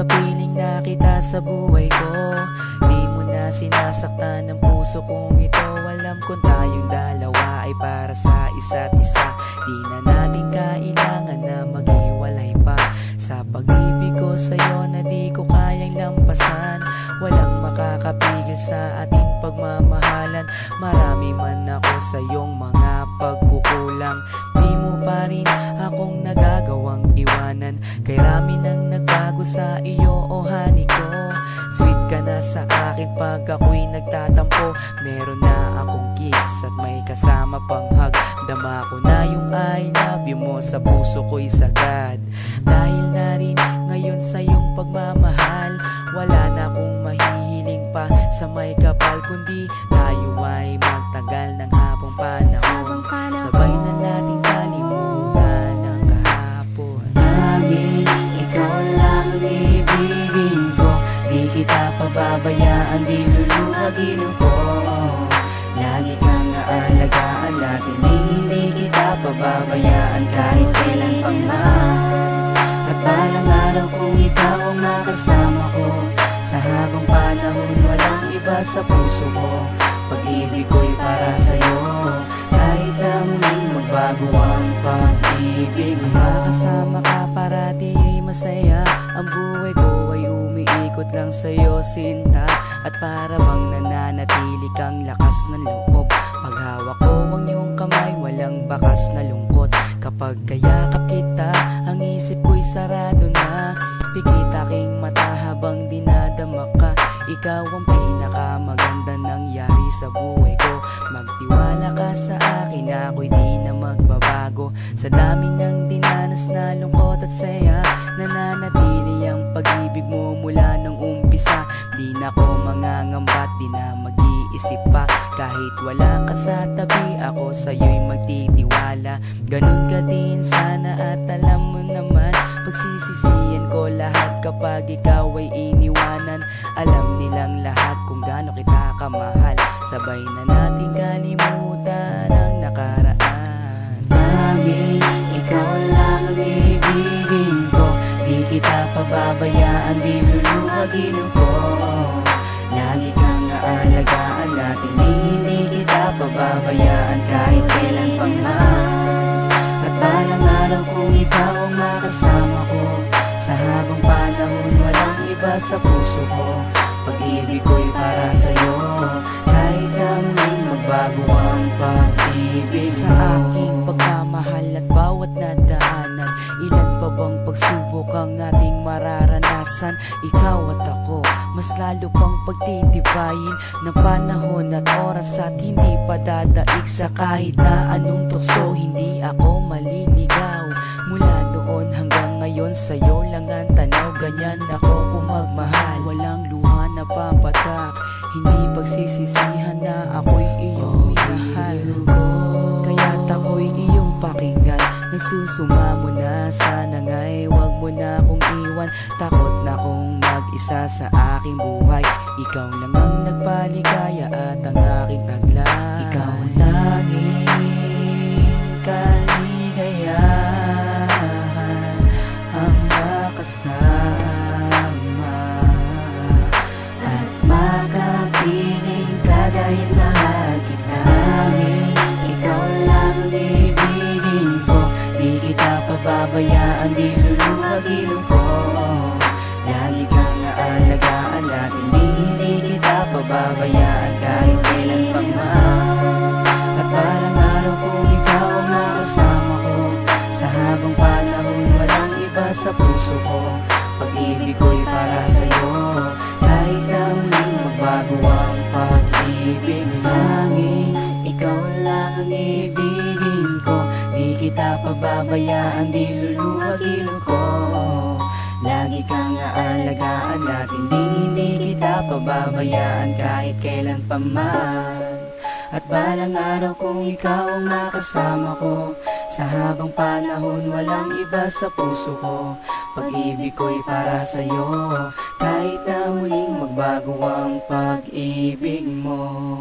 kapiling na kita sa buhay ko. Di mo na sinasaktan ng puso kong ito. Alam kong tayong dalawa ay para sa isa't isa. Di na natin kailangan na maghiwalay pa. Sa pag-ibig ko sa'yo na di ko kayang lampasan. Walang makakapigil sa ating pagmamahalan. Marami man ako sa iyong mga pagkukulang, di mo pa rin akong nagagawang iwanan. Kay rami nang nagbago sa iyo, oh honey ko. Sweet ka na sa akin pag ako'y nagtatampo. Meron na akong kiss at may kasama pang hug. Dama ko na yung I love you mo sa puso ko'y sagad. Dahil na rin ngayon sa iyong pagmamahal, wala na akong mahihiling pa sa may kapal, kundi tayo ay magtagal ng habang panahon. Sabay na natin kalimutan ang kahapon. Laging ikaw lang ang ibigin ko. Di kita pababayaan, di luluhagin ko. Lagi kang aalagaan natin, hindi kita pababayaan kahit kailan pang man. At balang araw kung ikaw ang makasama ko, sa habang panahon walang iba sa puso ko. Pag-ibig ko'y para sa'yo, kahit na muling magbago ang pag-ibig mo. Makasama ka parati ay masaya. Ang buhay ko ay umiikot lang sa'yo, sinta. At para bang nananatili kang lakas ng loob. Paghawak ko ang iyong kamay, walang bakas na lungkot. Kapag kayakap kita, ang isip ko'y sarado na. Pikit aking mata habang dinadama ka. Ikaw ang pinakamaganda nangyari sa buhay ko. Magtiwala ka sa akin, ako'y di na magbabago. Sa dami ng dinanas na lungkot at saya, nananatili ang pag-ibig mo mula nung umpisa. Di na ko mangangamba, di na mag-iisip pa. Kahit wala ka sa tabi, ako sa'yo'y magtitiwala. Ganun ka din sana at alam mo naman, pagsisisihan ko lahat kapag ikaw ay iniwanan. Alam nilang lahat kung gaano kita kamahal. Sabay na nating kalimutan ang nakaraan. Laging ikaw lang ang ibigin ko. Di kita pababayaan, di luluhagin ko. Lagi kang aalagaan natin, hindi kita pababayaan kahit kailan pang man. At balang araw kung ikaw ang makasama ko, sa habang panahon walang iba sa puso ko. Pag-ibig ko'y para sa'yo, kahit na muling magbago ang pag-ibig mo. Sa aking pagmamahal at bawat nadaanan, ilan pa bang pagsubok ang ating mararanasan? Ikaw at ako, mas lalo pang pagtitibayin ng panahon at oras at hindi pa dadaig sa kahit na anong tukso. Hindi ako maliligaw mula doon hanggang ngayon, sa'yo lang ang tanaw. Ganyan ako kung magmahal, walang luha na papatak. Hindi pagsisisihan na ako'y iyong minahal. Kaya't ako'y iyong pakinggan. Nagsusumamo na, sana nga'y wag mo na akong iwan. Takot na kong mag-isa sa aking buhay. Ikaw lang ang nagpaligaya at ang aking taglay. Ikaw ang tanging kaligayahan, ang makasama at makapiling ka dahil mahal kita. Ikaw lang ang ibigin ko. Di kita pababayaan, di luluhagin ko. Lagi kang aalagaan natin, hindi kita pababayaan kahit kailan pang man. At balang araw kung ikaw ang makasama ko, sa habang panahon walang iba sa puso ko. Pag-ibig ko'y para sa'yo, kahit na muling magbago ang pag-ibig mo. Tanging ikaw lang ang ibigin ko. Di kita pababayaan, di luluhagin ko. Lagi kang aalagaan natin, hindi kita pababayaan kahit kailan pa man. At balang araw kung ikaw ang makasama ko, sa habang panahon walang iba sa puso ko. Pag-ibig ko'y para sa'yo, kahit na muling magbago ang pag-ibig mo.